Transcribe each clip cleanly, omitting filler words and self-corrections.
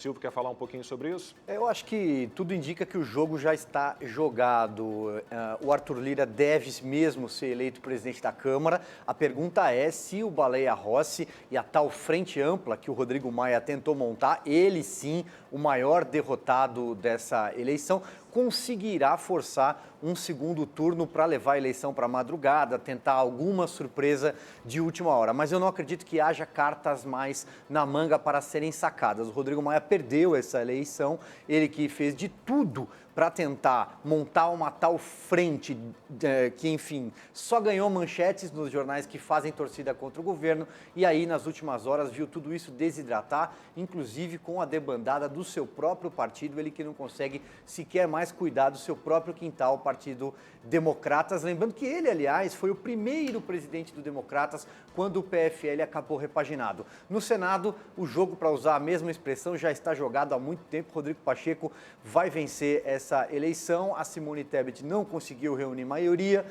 Silvio quer falar um pouquinho sobre isso? Eu acho que tudo indica que o jogo já está jogado. O Arthur Lira deve mesmo ser eleito presidente da Câmara. A pergunta é se o Baleia Rossi e a tal frente ampla que o Rodrigo Maia tentou montar, ele sim, o maior derrotado dessa eleição, conseguirá forçar um segundo turno para levar a eleição para a madrugada, tentar alguma surpresa de última hora. Mas eu não acredito que haja cartas mais na manga para serem sacadas. O Rodrigo Maia perdeu essa eleição, ele que fez de tudo para tentar montar uma tal frente que, enfim, só ganhou manchetes nos jornais que fazem torcida contra o governo e aí, nas últimas horas, viu tudo isso desidratar, inclusive com a debandada do seu próprio partido, ele que não consegue sequer mais cuidar do seu próprio quintal, o Partido Democratas. Lembrando que ele, aliás, foi o primeiro presidente do Democratas quando o PFL acabou repaginado. No Senado, o jogo, para usar a mesma expressão, já está jogado há muito tempo. Rodrigo Pacheco vai vencer essa eleição. A Simone Tebet não conseguiu reunir maioria.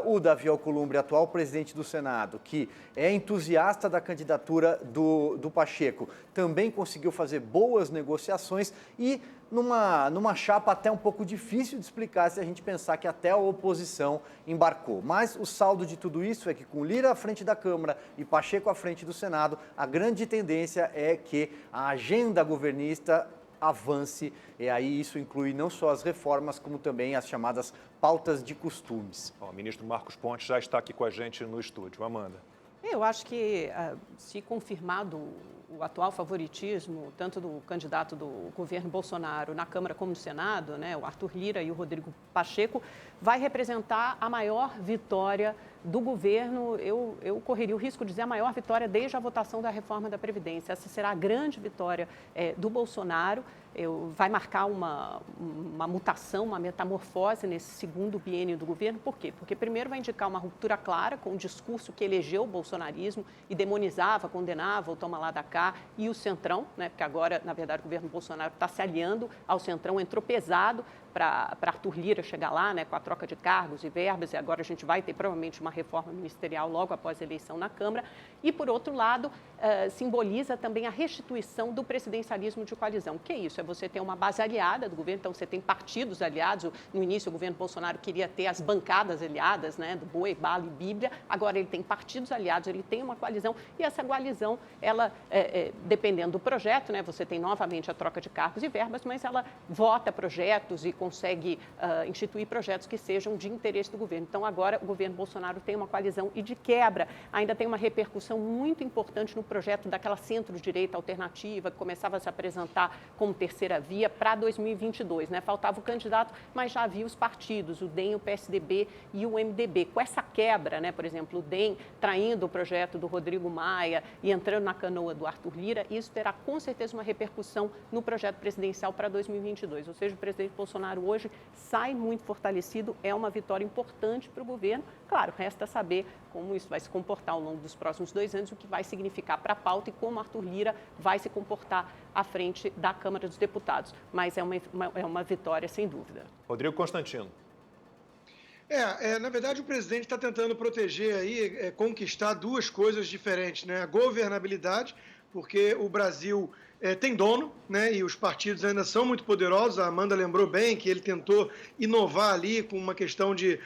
O Davi Alcolumbre, atual presidente do Senado, que é entusiasta da candidatura do Pacheco, também conseguiu fazer boas negociações e numa chapa até um pouco difícil de explicar se a gente pensar que até a oposição embarcou. Mas o saldo de tudo isso é que com Lira à frente da Câmara e Pacheco à frente do Senado, a grande tendência é que a agenda governista avance, e aí isso inclui não só as reformas, como também as chamadas pautas de costumes. O ministro Marcos Pontes já está aqui com a gente no estúdio. Amanda. Eu acho que, se confirmado o atual favoritismo, tanto do candidato do governo Bolsonaro na Câmara como no Senado, né, o Arthur Lira e o Rodrigo Pacheco, vai representar a maior vitória do governo. Eu correria o risco de dizer a maior vitória desde a votação da reforma da Previdência. Essa será a grande vitória do Bolsonaro. Vai marcar uma mutação, uma metamorfose nesse segundo biênio do governo. Por quê? Porque primeiro vai indicar uma ruptura clara com o discurso que elegeu o bolsonarismo e demonizava, condenava o toma lá da cá e o Centrão, né? Porque agora, na verdade, o governo Bolsonaro está se aliando ao Centrão, entrou pesado para Arthur Lira chegar lá, né, com a troca de cargos e verbas, e agora a gente vai ter provavelmente uma reforma ministerial logo após a eleição na Câmara. E, por outro lado, simboliza também a restituição do presidencialismo de coalizão. O que é isso? É você ter uma base aliada do governo, então você tem partidos aliados. No início, o governo Bolsonaro queria ter as bancadas aliadas, né, do Boi, Bala e Bíblia. Agora ele tem partidos aliados, ele tem uma coalizão, e essa coalizão, ela, dependendo do projeto, né, você tem novamente a troca de cargos e verbas, mas ela vota projetos e consegue instituir projetos que sejam de interesse do governo. Então, agora, o governo Bolsonaro tem uma coalizão e, de quebra, ainda tem uma repercussão muito importante no projeto daquela centro-direita alternativa que começava a se apresentar como terceira via para 2022. Né? Faltava o candidato, mas já havia os partidos, o DEM, o PSDB e o MDB. Com essa quebra, né, por exemplo, o DEM traindo o projeto do Rodrigo Maia e entrando na canoa do Arthur Lira, isso terá com certeza uma repercussão no projeto presidencial para 2022. Ou seja, o presidente Bolsonaro hoje sai muito fortalecido, é uma vitória importante para o governo. Claro, resta saber como isso vai se comportar ao longo dos próximos 2 anos, o que vai significar para a pauta e como Arthur Lira vai se comportar à frente da Câmara dos Deputados. Mas é uma vitória, sem dúvida. Rodrigo Constantino. Na verdade, o presidente está tentando proteger aí, conquistar duas coisas diferentes, né? A governabilidade, porque o Brasil tem dono, né? E os partidos ainda são muito poderosos. A Amanda lembrou bem que ele tentou inovar ali com uma questão de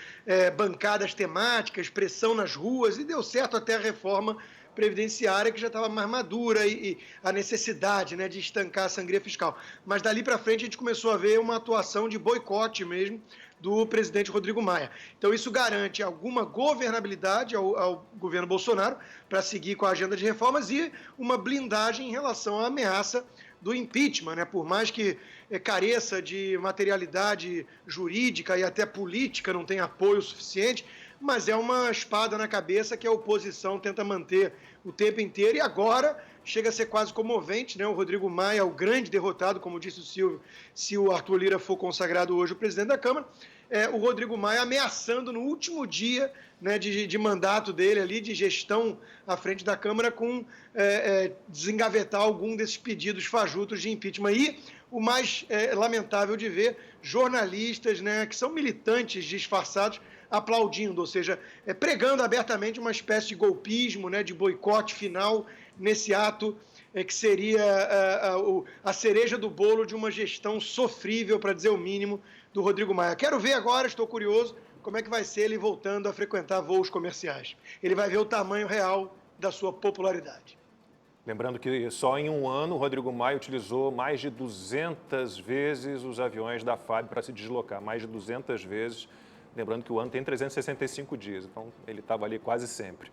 bancadas temáticas, pressão nas ruas, e deu certo até a reforma previdenciária, que já estava mais madura, e a necessidade, né, de estancar a sangria fiscal. Mas dali para frente a gente começou a ver uma atuação de boicote mesmo do presidente Rodrigo Maia. Então isso garante alguma governabilidade ao governo Bolsonaro para seguir com a agenda de reformas e uma blindagem em relação à ameaça do impeachment, né? Por mais que careça de materialidade jurídica e até política, não tem apoio suficiente, mas é uma espada na cabeça que a oposição tenta manter o tempo inteiro, e agora chega a ser quase comovente, né? O Rodrigo Maia, o grande derrotado, como disse o Silvio, se o Arthur Lira for consagrado hoje o presidente da Câmara, o Rodrigo Maia ameaçando no último dia, né, de mandato dele ali, de gestão à frente da Câmara, com desengavetar algum desses pedidos fajutos de impeachment. E o mais lamentável de ver, jornalistas, né, que são militantes disfarçados, aplaudindo, ou seja, pregando abertamente uma espécie de golpismo, né, de boicote final nesse ato que seria a cereja do bolo de uma gestão sofrível, para dizer o mínimo, do Rodrigo Maia. Quero ver agora, estou curioso, como é que vai ser ele voltando a frequentar voos comerciais. Ele vai ver o tamanho real da sua popularidade. Lembrando que só em um ano o Rodrigo Maia utilizou mais de 200 vezes os aviões da FAB para se deslocar, mais de 200 vezes. Lembrando que o ano tem 365 dias, então ele estava ali quase sempre.